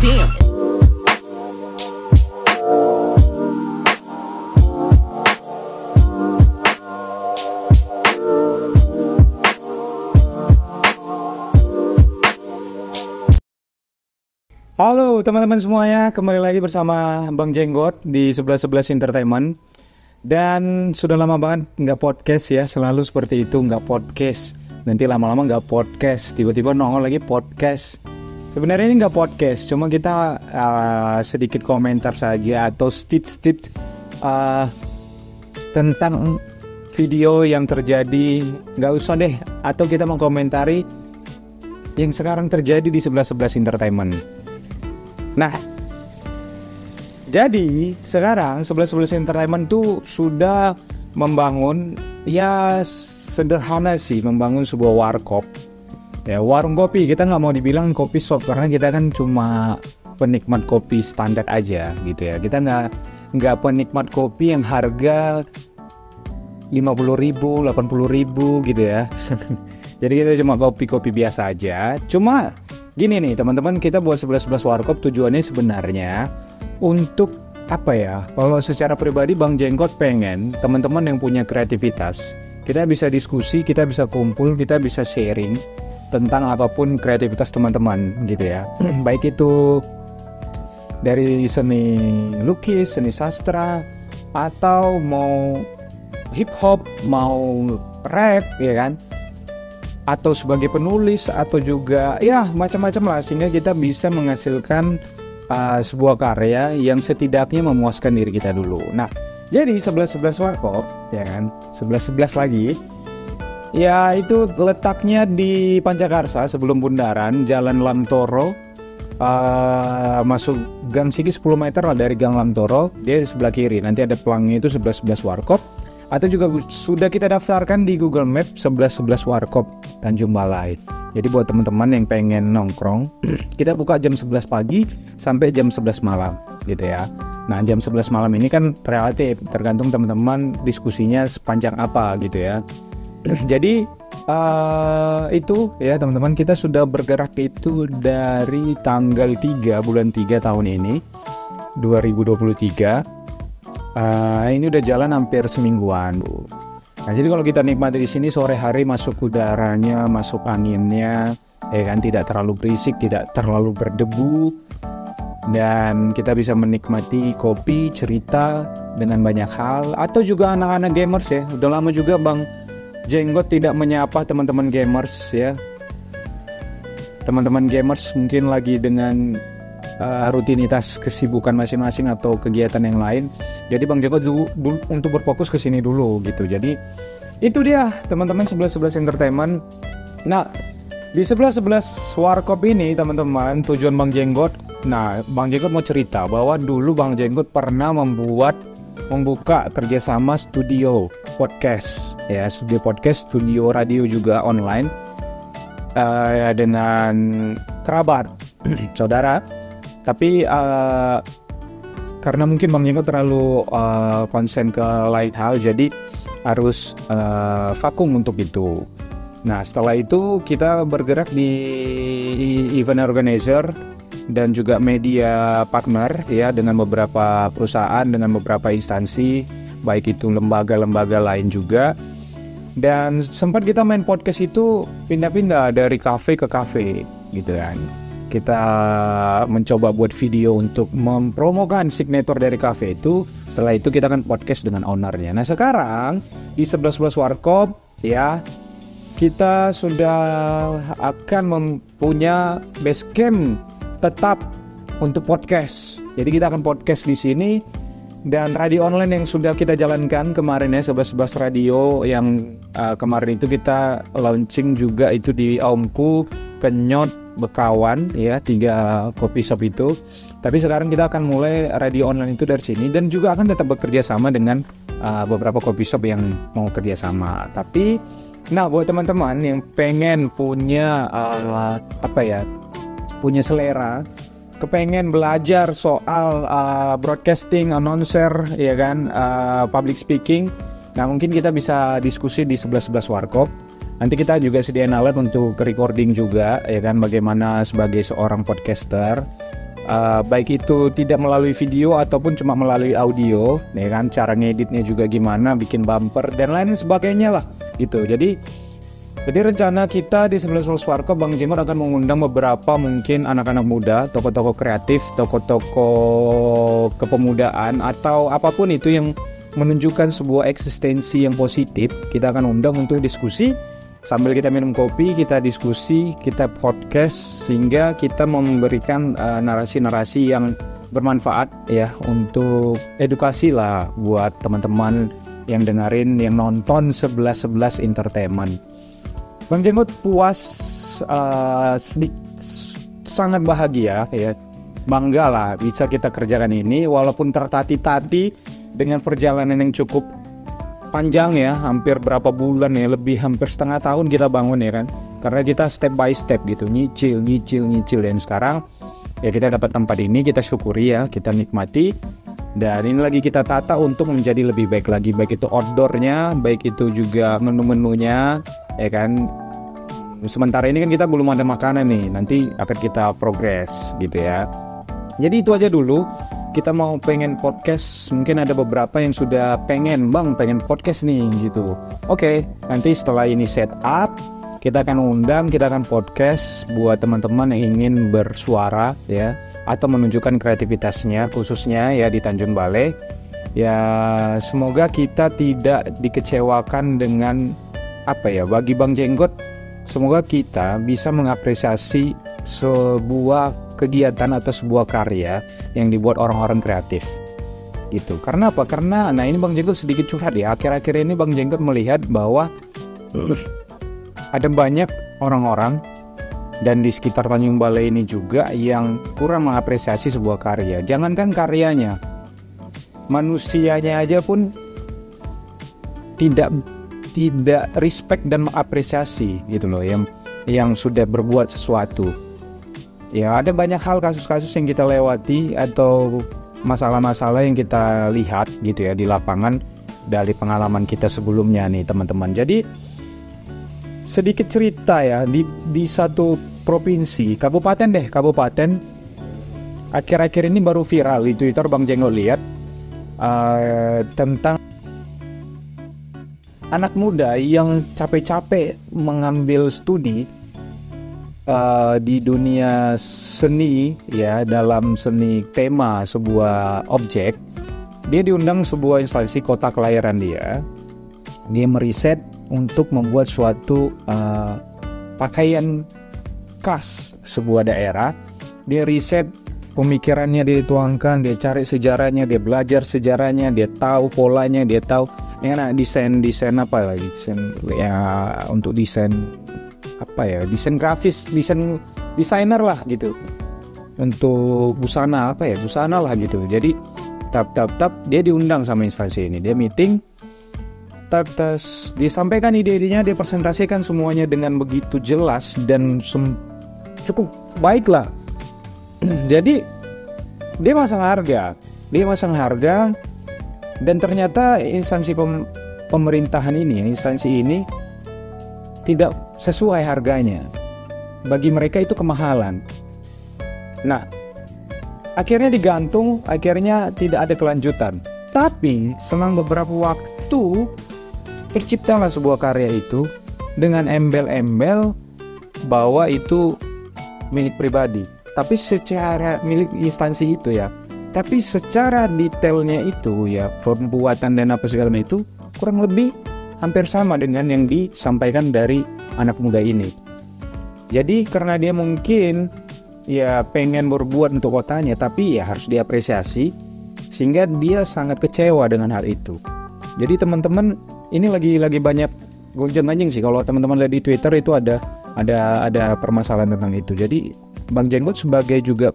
damn. Halo teman-teman semuanya, kembali lagi bersama Bang Jenggot di 1111 Entertainment. Dan sudah lama banget nggak podcast ya, selalu seperti itu, nggak podcast. Nanti lama-lama nggak podcast, tiba-tiba nongol lagi podcast. Sebenarnya ini nggak podcast, cuma kita sedikit komentar saja atau tips-tips tentang video yang terjadi. Nggak usah deh, atau kita mengkomentari yang sekarang terjadi di 1111 Entertainment. Nah, jadi sekarang 1111 Entertainment tuh sudah membangun, ya sederhana sih, membangun sebuah warkop. Ya, warung kopi, kita nggak mau dibilang kopi shop karena kita kan cuma penikmat kopi standar aja gitu ya. Kita nggak penikmat kopi yang harga 50.000, 80.000 gitu ya. Jadi kita cuma kopi-kopi biasa aja. Cuma gini nih teman-teman, kita buat 1111 warkop tujuannya sebenarnya untuk apa ya? Kalau secara pribadi Bang Jenggot pengen teman-teman yang punya kreativitas, kita bisa diskusi, kita bisa kumpul, kita bisa sharing tentang apapun kreativitas teman-teman gitu ya. Baik itu dari seni lukis, seni sastra, atau mau hip hop, mau rap ya kan, atau sebagai penulis, atau juga ya macam-macam lah, sehingga kita bisa menghasilkan sebuah karya yang setidaknya memuaskan diri kita dulu. Nah, jadi 1111 warkop ya kan, 1111 lagi ya, itu letaknya di Pancakarsa sebelum Bundaran, Jalan Lamtoro, masuk Gang Sigi 10 meter lah dari Gang Lamtoro, dia di sebelah kiri, nanti ada pelangnya itu 1111 warkop. Atau juga sudah kita daftarkan di Google Map 1111 Warkop Tanjung Balai. Jadi buat teman-teman yang pengen nongkrong, kita buka jam 11 pagi sampai jam 11 malam gitu ya. Nah, jam 11 malam ini kan relatif, tergantung teman-teman diskusinya sepanjang apa gitu ya. Jadi itu ya teman-teman, kita sudah bergerak itu dari tanggal 3 bulan 3 tahun ini 2023. Ini udah jalan hampir semingguan, Bu. Nah, jadi kalau kita nikmati di sini sore hari, masuk udaranya, masuk anginnya, ya kan, tidak terlalu berisik, tidak terlalu berdebu, dan kita bisa menikmati kopi, cerita dengan banyak hal, atau juga anak-anak gamers ya. Udah lama juga Bang Jenggot tidak menyapa teman-teman gamers ya. Teman-teman gamers mungkin lagi dengan rutinitas kesibukan masing-masing atau kegiatan yang lain. Jadi Bang Jenggot dulu untuk berfokus ke sini dulu gitu. Jadi itu dia teman-teman 1111 Entertainment. Nah, di 1111 warkop ini teman-teman, tujuan Bang Jenggot, nah Bang Jenggot mau cerita bahwa dulu Bang Jenggot pernah membuka kerjasama studio podcast ya, studio podcast, studio radio juga online dengan kerabat saudara. Tapi karena mungkin Bang Jenggot terlalu konsen ke lain hal, jadi harus vakum untuk itu. Nah, setelah itu kita bergerak di event organizer dan juga media partner ya, dengan beberapa perusahaan, dengan beberapa instansi, baik itu lembaga-lembaga lain juga. Dan sempat kita main podcast itu pindah-pindah dari kafe ke kafe gitu kan. Kita mencoba buat video untuk mempromokan signature dari cafe itu. Setelah itu kita akan podcast dengan ownernya. Nah, sekarang di 1111 Warkop ya, kita sudah akan mempunyya base camp tetap untuk podcast. Jadi kita akan podcast di sini, dan radio online yang sudah kita jalankan kemarin ya, 1111 radio yang kemarin itu kita launching juga itu di Omku, Kenyot, Bekawan ya, 3 coffee shop itu. Tapi sekarang kita akan mulai radio online itu dari sini, dan juga akan tetap bekerja sama dengan beberapa coffee shop yang mau kerja sama. Tapi nah, buat teman-teman yang pengen punya punya selera, kepengen belajar soal broadcasting, announcer ya kan, public speaking, nah mungkin kita bisa diskusi di 1111 Warkop. Nanti kita juga sediain alat untuk recording juga ya kan, bagaimana sebagai seorang podcaster baik itu tidak melalui video ataupun cuma melalui audio, ya kan, cara ngeditnya juga gimana, bikin bumper dan lain sebagainya lah gitu. Jadi rencana kita di 19 Warkop, Bang Jenggot akan mengundang beberapa mungkin anak-anak muda, tokoh-tokoh kreatif, tokoh-tokoh kepemudaan atau apapun itu yang menunjukkan sebuah eksistensi yang positif. Kita akan undang untuk diskusi sambil kita minum kopi, kita diskusi, kita podcast, sehingga kita memberikan narasi-narasi yang bermanfaat ya, untuk edukasi lah buat teman-teman yang dengerin, yang nonton 11 Entertainment. Bang Jenggot puas, sangat bahagia ya, bangga lah bisa kita kerjakan ini walaupun tertati-tati dengan perjalanan yang cukup panjang ya, hampir berapa bulan ya, lebih hampir setengah tahun kita bangun ya kan, karena kita step by step gitu, nyicil dan sekarang ya kita dapat tempat ini, kita syukuri ya, kita nikmati, dan ini lagi kita tata untuk menjadi lebih baik lagi, baik itu outdoornya, baik itu juga menu-menunya ya kan. Sementara ini kan kita belum ada makanan nih, nanti akan kita progres gitu ya. Jadi itu aja dulu, kita mau pengen podcast, mungkin ada beberapa yang sudah pengen podcast nih gitu. Oke, nanti setelah ini set up, kita akan undang, kita akan podcast buat teman-teman yang ingin bersuara ya, atau menunjukkan kreativitasnya khususnya ya di Tanjung Balai. Ya semoga kita tidak dikecewakan dengan bagi Bang Jenggot, semoga kita bisa mengapresiasi sebuah kegiatan atau sebuah karya yang dibuat orang-orang kreatif gitu. Karena apa? Karena ini Bang Jenggot sedikit curhat ya, akhir-akhir ini Bang Jenggot melihat bahwa ada banyak orang-orang dan di sekitar Tanjung Balai ini juga yang kurang mengapresiasi sebuah karya. Jangankan karyanya, manusianya aja pun tidak respect dan mengapresiasi gitu loh, yang sudah berbuat sesuatu. Ya ada banyak hal, kasus-kasus yang kita lewati atau masalah-masalah yang kita lihat gitu ya di lapangan dari pengalaman kita sebelumnya nih teman-teman. Jadi sedikit cerita ya, di satu provinsi, kabupaten akhir-akhir ini baru viral di Twitter, Bang Jenggot lihat tentang anak muda yang capek-capek mengambil studi di dunia seni ya, dalam seni tema sebuah objek. Dia diundang sebuah instansi kota kelahiran dia meriset untuk membuat suatu pakaian khas sebuah daerah. Dia riset, pemikirannya dia tuangkan, dia cari sejarahnya, dia belajar sejarahnya, dia tahu polanya, dia tahu desain untuk desain grafis, desainer lah gitu, untuk busana lah gitu. Jadi tap dia diundang sama instansi ini, dia meeting, disampaikan ide-idenya, dia presentasikan semuanya dengan begitu jelas dan cukup baik lah. Jadi dia masang harga, dan ternyata instansi pemerintahan instansi ini tidak sesuai harganya. Bagi mereka itu kemahalan. Nah, akhirnya digantung, akhirnya tidak ada kelanjutan. Tapi selang beberapa waktu terciptalah sebuah karya itu dengan embel-embel bahwa itu milik pribadi. Tapi secara milik instansi itu ya. Tapi secara detailnya itu ya, pembuatan dan apa segala macam itu kurang lebih hampir sama dengan yang disampaikan dari anak muda ini. Jadi karena dia mungkin ya pengen berbuat untuk kotanya, tapi ya harus diapresiasi, sehingga dia sangat kecewa dengan hal itu. Jadi teman-teman, ini lagi banyak gonjang-ganjing sih, kalau teman-teman lihat di Twitter itu ada permasalahan tentang itu. Jadi Bang Jenggot sebagai juga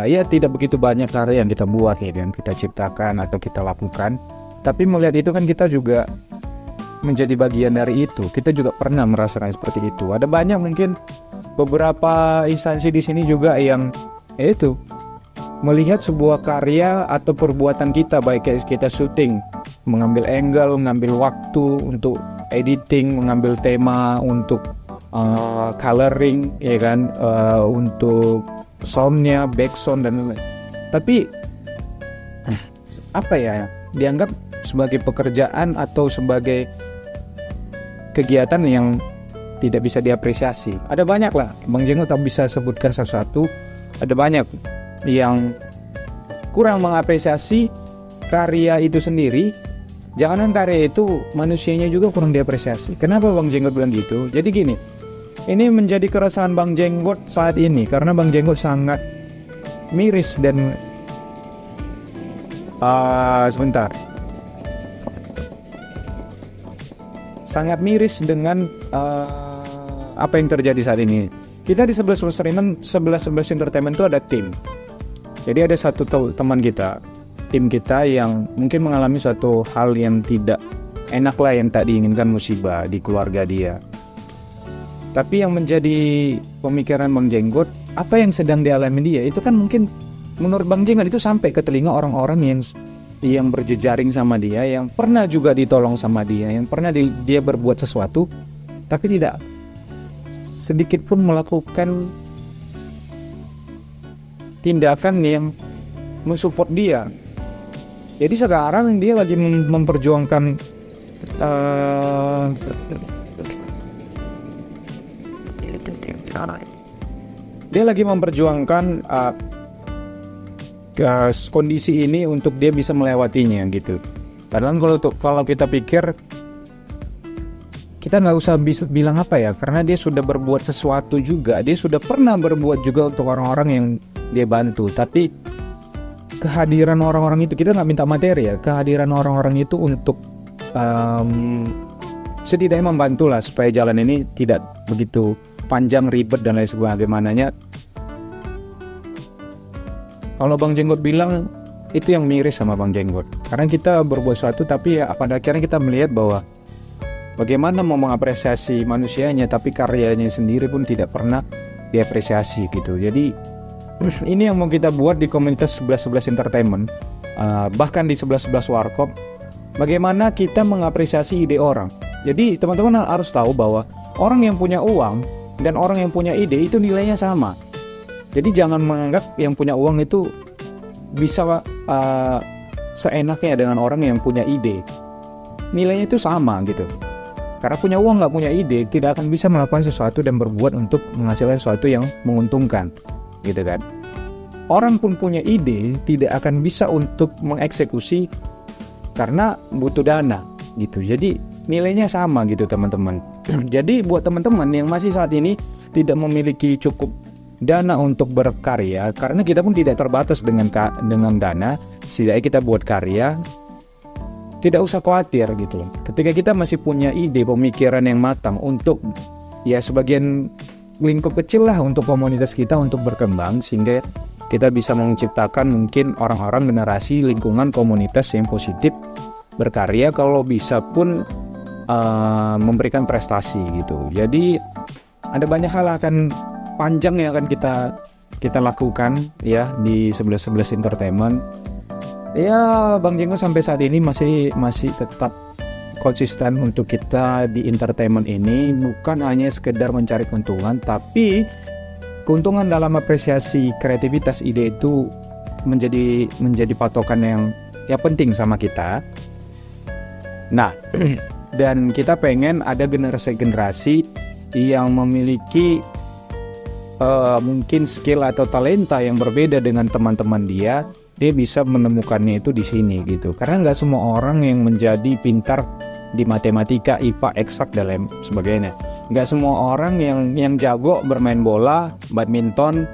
ya tidak begitu banyak karya yang kita buat ya, yang kita ciptakan atau kita lakukan, tapi melihat itu kan kita juga menjadi bagian dari itu. Kita juga pernah merasakan seperti itu. Ada banyak mungkin beberapa instansi di sini juga yang itu melihat sebuah karya atau perbuatan kita, baik kita syuting, mengambil angle, mengambil waktu untuk editing, mengambil tema untuk coloring ya kan, untuk soundnya, backsound dan lain-lain. Tapi apa ya, dianggap sebagai pekerjaan atau sebagai kegiatan yang tidak bisa diapresiasi. Ada banyak lah, Bang Jenggot tak bisa sebutkan satu-satu. Ada banyak yang kurang mengapresiasi karya itu sendiri. Jangan karya itu, manusianya juga kurang diapresiasi. Kenapa Bang Jenggot bilang gitu? Jadi gini, ini menjadi keresahan Bang Jenggot saat ini karena Bang Jenggot sangat miris dan sangat miris dengan apa yang terjadi saat ini. Kita di 11 Entertainment itu ada tim. Jadi ada satu teman kita, tim kita yang mungkin mengalami suatu hal yang tidak enak lah, yang tak diinginkan, musibah di keluarga dia. Tapi yang menjadi pemikiran Bang Jenggot, apa yang sedang dialami dia itu kan mungkin menurut Bang Jenggot itu sampai ke telinga orang-orang yang berjejaring sama dia, yang pernah juga ditolong sama dia, yang pernah dia berbuat sesuatu tapi tidak sedikit pun melakukan tindakan yang mensupport dia. Jadi sekarang dia lagi memperjuangkan kondisi ini untuk dia bisa melewatinya gitu. Padahal kalau kita pikir, kita nggak usah bisa bilang apa ya, karena dia sudah berbuat sesuatu juga, dia sudah pernah berbuat juga untuk orang-orang yang dia bantu. Tapi kehadiran orang-orang itu, kita nggak minta materi ya, kehadiran orang-orang itu untuk setidaknya membantu lah supaya jalan ini tidak begitu panjang, ribet dan lain sebagainya. Kalau Bang Jenggot bilang, itu yang miris sama Bang Jenggot, karena kita berbuat sesuatu tapi ya pada akhirnya kita melihat bahwa bagaimana mau mengapresiasi manusianya tapi karyanya sendiri pun tidak pernah diapresiasi gitu. Jadi ini yang mau kita buat di komunitas 11 Entertainment, bahkan di 11 Warkop, bagaimana kita mengapresiasi ide orang. Jadi teman-teman harus tahu bahwa orang yang punya uang dan orang yang punya ide itu nilainya sama. Jadi jangan menganggap yang punya uang itu bisa seenaknya dengan orang yang punya ide. Nilainya itu sama gitu. Karena punya uang nggak punya ide, tidak akan bisa melakukan sesuatu dan berbuat untuk menghasilkan sesuatu yang menguntungkan, gitu kan. Orang pun punya ide, tidak akan bisa untuk mengeksekusi karena butuh dana, gitu. Jadi nilainya sama gitu teman-teman. Jadi buat teman-teman yang masih saat ini tidak memiliki cukup dana untuk berkarya, karena kita pun tidak terbatas dengan dana, setidaknya kita buat karya, tidak usah khawatir gitu. Ketika kita masih punya ide, pemikiran yang matang untuk ya sebagian lingkup kecil lah untuk komunitas kita untuk berkembang, sehingga kita bisa menciptakan mungkin orang-orang, generasi, lingkungan, komunitas yang positif, berkarya, kalau bisa pun memberikan prestasi gitu. Jadi ada banyak hal akan panjang yang akan kita lakukan ya di 11 Entertainment. Ya Bang Jenggot sampai saat ini masih tetap konsisten untuk kita di entertainment ini, bukan hanya sekedar mencari keuntungan, tapi keuntungan dalam apresiasi kreativitas ide itu menjadi patokan yang penting sama kita. Nah, dan kita pengen ada generasi yang memiliki mungkin skill atau talenta yang berbeda dengan teman-teman dia bisa menemukannya itu di sini gitu. Karena nggak semua orang yang menjadi pintar di matematika, IPA, eksak dan lain sebagainya. Nggak semua orang yang jago bermain bola, badminton,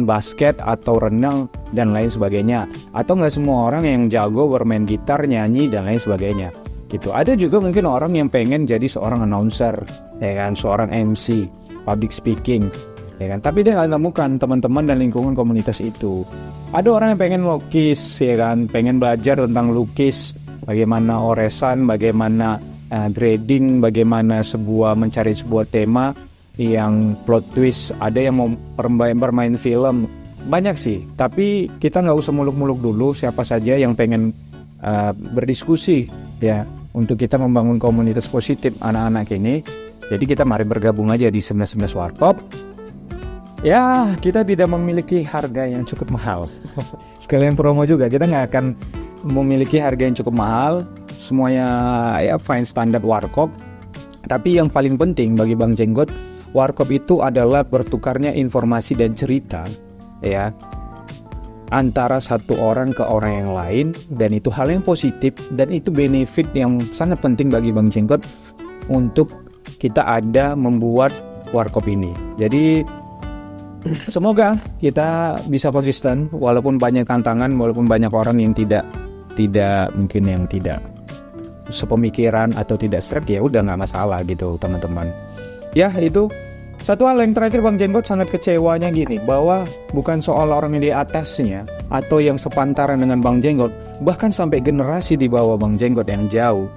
basket atau renang dan lain sebagainya. Atau nggak semua orang yang jago bermain gitar, nyanyi dan lain sebagainya. Gitu. Ada juga mungkin orang yang pengen jadi seorang announcer, seorang MC, public speaking. Tapi dia nggak temukan teman-teman dan lingkungan komunitas itu. Ada orang yang pengen lukis, pengen belajar tentang lukis, bagaimana oresan, bagaimana grading, bagaimana mencari sebuah tema yang plot twist. Ada yang mau bermain film, banyak sih. Tapi kita nggak usah muluk-muluk dulu. Siapa saja yang pengen berdiskusi ya untuk kita membangun komunitas positif anak-anak ini. Jadi kita mari bergabung aja di 11 Warkop. Ya, kita tidak memiliki harga yang cukup mahal. Sekalian promo juga, kita nggak akan memiliki harga yang cukup mahal. Semuanya ya fine standar warkop. Tapi yang paling penting bagi Bang Jenggot, warkop itu adalah bertukarnya informasi dan cerita, ya, antara satu orang ke orang yang lain, dan itu hal yang positif dan itu benefit yang sangat penting bagi Bang Jenggot untuk kita ada membuat warkop ini. Jadi semoga kita bisa konsisten walaupun banyak tantangan, walaupun banyak orang yang tidak mungkin yang tidak sepemikiran atau tidak strek, ya udah nggak masalah gitu teman-teman. Ya itu satu hal yang terakhir, Bang Jenggot sangat kecewanya gini, bahwa bukan soal orang yang di atasnya atau yang sepantaran dengan Bang Jenggot, bahkan sampai generasi di bawah Bang Jenggot yang jauh.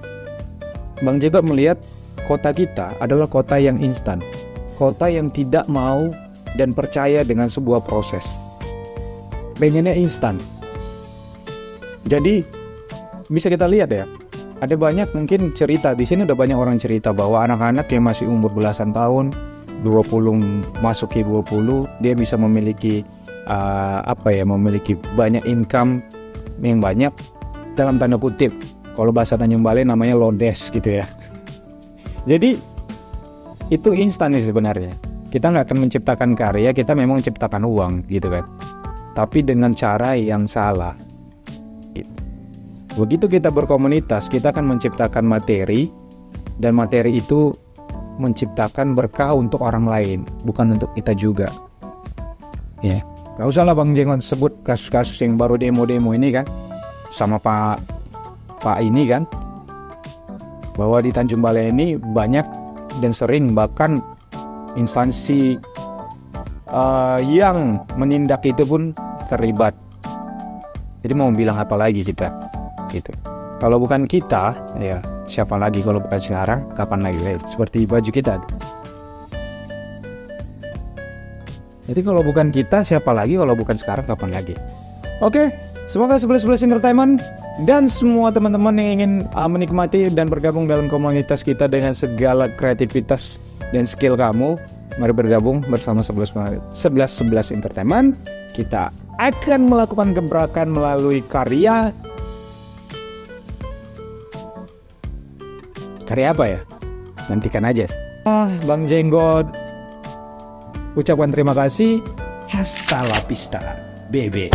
Bang Jenggot melihat kota kita adalah kota yang instan, kota yang tidak mau dan percaya dengan sebuah proses, pengennya instan. Jadi bisa kita lihat ya, ada banyak mungkin cerita di sini, udah banyak orang cerita bahwa anak-anak yang masih umur belasan tahun, 20 masuki 20, dia bisa memiliki memiliki banyak income yang banyak, dalam tanda kutip kalau bahasa Tanjung Balai namanya lodes gitu ya. Jadi itu instan sih sebenarnya. Kita nggak akan menciptakan karya, kita memang menciptakan uang gitu kan, tapi dengan cara yang salah. Begitu kita berkomunitas, kita akan menciptakan materi, dan materi itu menciptakan berkah untuk orang lain, bukan untuk kita juga. Ya, nggak usah lah Bang Jenggot sebut kasus-kasus yang baru demo-demo ini kan, sama Pak ini kan, bahwa di Tanjung Balai ini banyak dan sering bahkan instansi yang menindak itu pun terlibat. Jadi mau bilang apa lagi kita gitu. Kalau bukan kita, ya siapa lagi? Kalau bukan sekarang, kapan lagi? Seperti baju kita. Jadi kalau bukan kita, siapa lagi? Kalau bukan sekarang, kapan lagi? Oke, semoga 11 Entertainment dan semua teman-teman yang ingin menikmati dan bergabung dalam komunitas kita dengan segala kreativitas dan skill kamu, mari bergabung bersama 11 Entertainment. Kita akan melakukan gebrakan melalui karya apa ya? Nantikan aja. Bang Jenggot ucapkan terima kasih. Hasta la vista, baby.